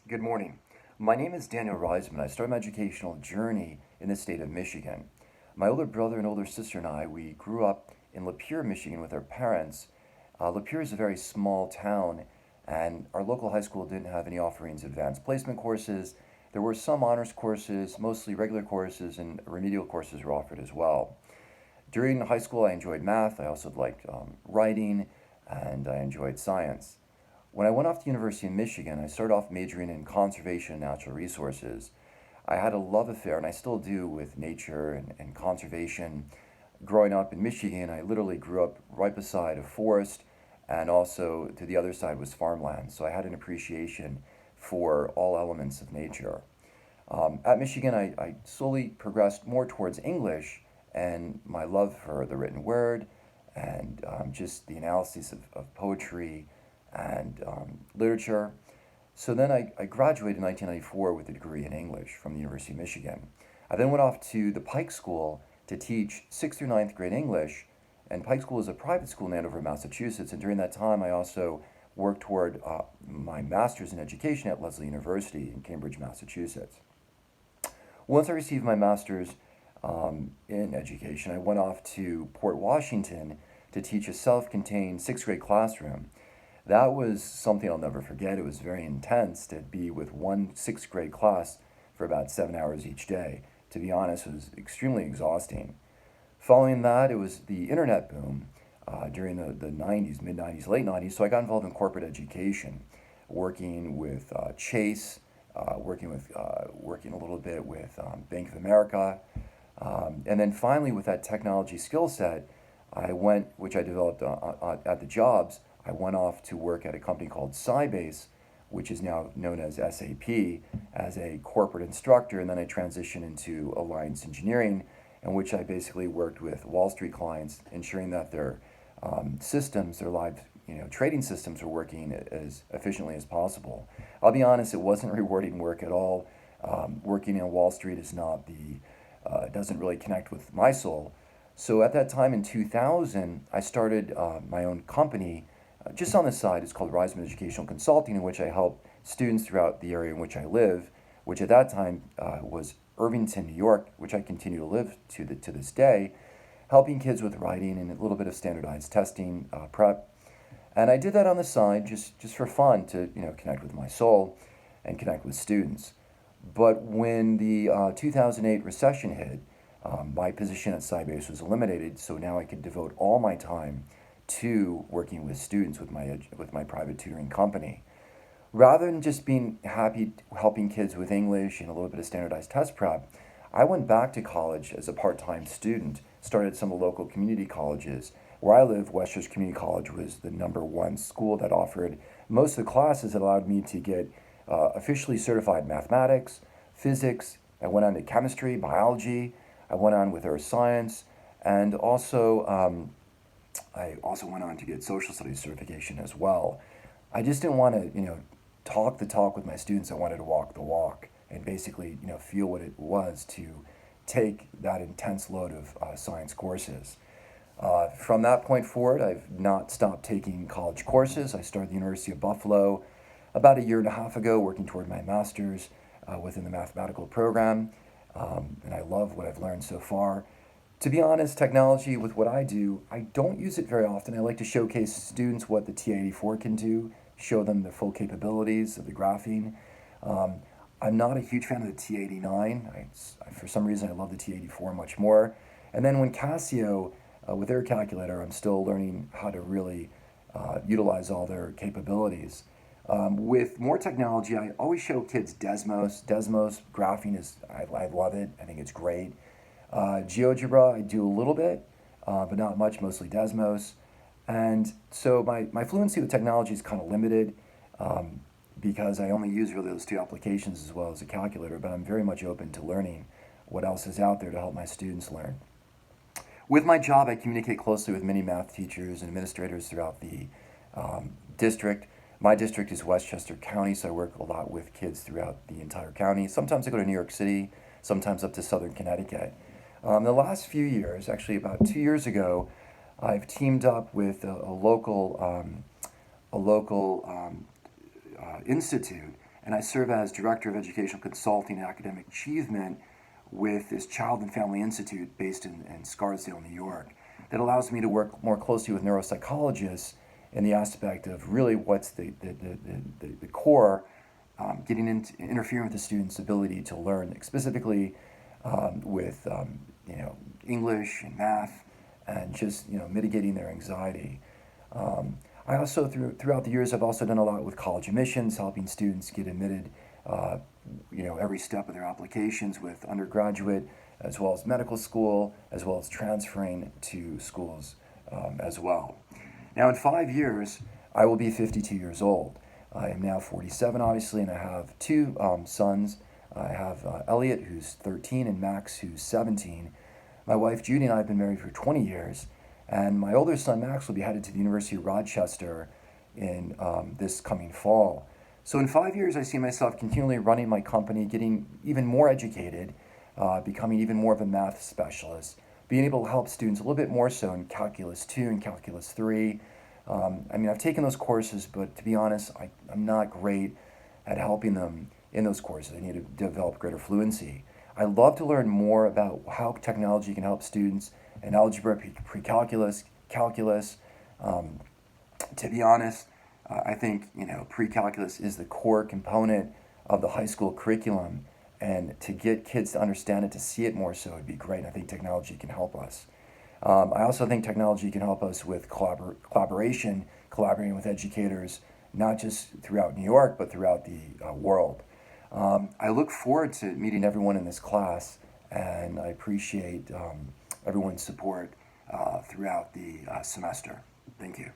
Good morning. My name is Daniel Riseman. I started my educational journey in the state of Michigan. My older brother and older sister and I, we grew up in Lapeer, Michigan with our parents. Lapeer is a very small town, and our local high school didn't have any offerings of advanced placement courses. There were some honors courses, mostly regular courses, and remedial courses were offered as well. During high school, I enjoyed math. I also liked writing, and I enjoyed science. When I went off to the University of Michigan, I started off majoring in conservation and natural resources. I had a love affair, and I still do, with nature and conservation. Growing up in Michigan, I literally grew up right beside a forest, and also to the other side was farmland. So I had an appreciation for all elements of nature. At Michigan, I slowly progressed more towards English and my love for the written word and just the analysis of poetry and literature. So then I graduated in 1994 with a degree in English from the University of Michigan. I then went off to the Pike School to teach 6th through ninth grade English, and Pike School is a private school in Andover, Massachusetts. And during that time, I also worked toward my master's in education at Lesley University in Cambridge, Massachusetts. Once I received my master's in education, I went off to Port Washington to teach a self contained sixth grade classroom. That was something I'll never forget. It was very intense to be with one sixth grade class for about 7 hours each day. To be honest, it was extremely exhausting. Following that, it was the internet boom during the 90s, mid 90s, late 90s. So I got involved in corporate education, working with Chase, working a little bit with Bank of America. And then finally, with that technology skill set, which I developed at the jobs, I went off to work at a company called Sybase, which is now known as SAP, as a corporate instructor. And then I transitioned into Alliance Engineering, in which I basically worked with Wall Street clients, ensuring that their systems, their live trading systems, were working as efficiently as possible. I'll be honest, it wasn't rewarding work at all. Working on Wall Street is not doesn't really connect with my soul. So at that time in 2000, I started my own company just on the side. It's called Riseman Educational Consulting, in which I help students throughout the area in which I live, which at that time was Irvington, New York, which I continue to live to this day, helping kids with writing and a little bit of standardized testing prep. And I did that on the side just for fun to connect with my soul and connect with students. But when the 2008 recession hit, my position at Sybase was eliminated, so now I could devote all my time to working with students with my private tutoring company. Rather than just being happy helping kids with English and a little bit of standardized test prep, I went back to college as a part-time student, started some of the local community colleges. Where I live, Westchester Community College was the number one school that offered most of the classes that allowed me to get officially certified mathematics, physics. I went on to chemistry, biology. I went on with earth science, and I also went on to get social studies certification as well. I just didn't want to, talk the talk with my students. I wanted to walk the walk and basically, feel what it was to take that intense load of science courses. From that point forward, I've not stopped taking college courses. I started the University of Buffalo about a year and a half ago, working toward my master's within the mathematical program, and I love what I've learned so far. To be honest, technology with what I do, I don't use it very often. I like to showcase students what the TI-84 can do, show them the full capabilities of the graphene. Um, I'm not a huge fan of the T89. For some reason, I love the T84 much more. And then when Casio, with their calculator, I'm still learning how to really utilize all their capabilities. With more technology, I always show kids Desmos. Desmos graphing I love it. I think it's great. GeoGebra, I do a little bit, but not much, mostly Desmos. And so my fluency with technology is kind of limited because I only use really those two applications as well as a calculator, but I'm very much open to learning what else is out there to help my students learn. With my job, I communicate closely with many math teachers and administrators throughout the district. My district is Westchester County, so I work a lot with kids throughout the entire county. Sometimes I go to New York City, sometimes up to Southern Connecticut. The last few years, actually about 2 years ago, I've teamed up with a local institute, and I serve as Director of Educational Consulting and Academic Achievement with this Child and Family Institute based in Scarsdale, New York, that allows me to work more closely with neuropsychologists in the aspect of really what's the core, getting into interfering with the student's ability to learn, specifically with English and math, and just mitigating their anxiety. I also throughout the years I've also done a lot with college admissions, helping students get admitted, every step of their applications with undergraduate as well as medical school, as well as transferring to schools as well. Now, in 5 years, I will be 52 years old. I am now 47, obviously, and I have two sons. I have Elliot, who's 13, and Max, who's 17. My wife, Judy, and I have been married for 20 years, and my older son, Max, will be headed to the University of Rochester in this coming fall. So in 5 years, I see myself continually running my company, getting even more educated, becoming even more of a math specialist, being able to help students a little bit more so in Calculus 2 and Calculus 3. I've taken those courses, but to be honest, I'm not great at helping them in those courses. I need to develop greater fluency. I love to learn more about how technology can help students in algebra, pre-calculus, calculus. To be honest, I think pre-calculus is the core component of the high school curriculum, and to get kids to understand it, to see it more so, would be great. I think technology can help us. I also think technology can help us with collaborating with educators, not just throughout New York, but throughout the world. I look forward to meeting everyone in this class, and I appreciate everyone's support throughout the semester. Thank you.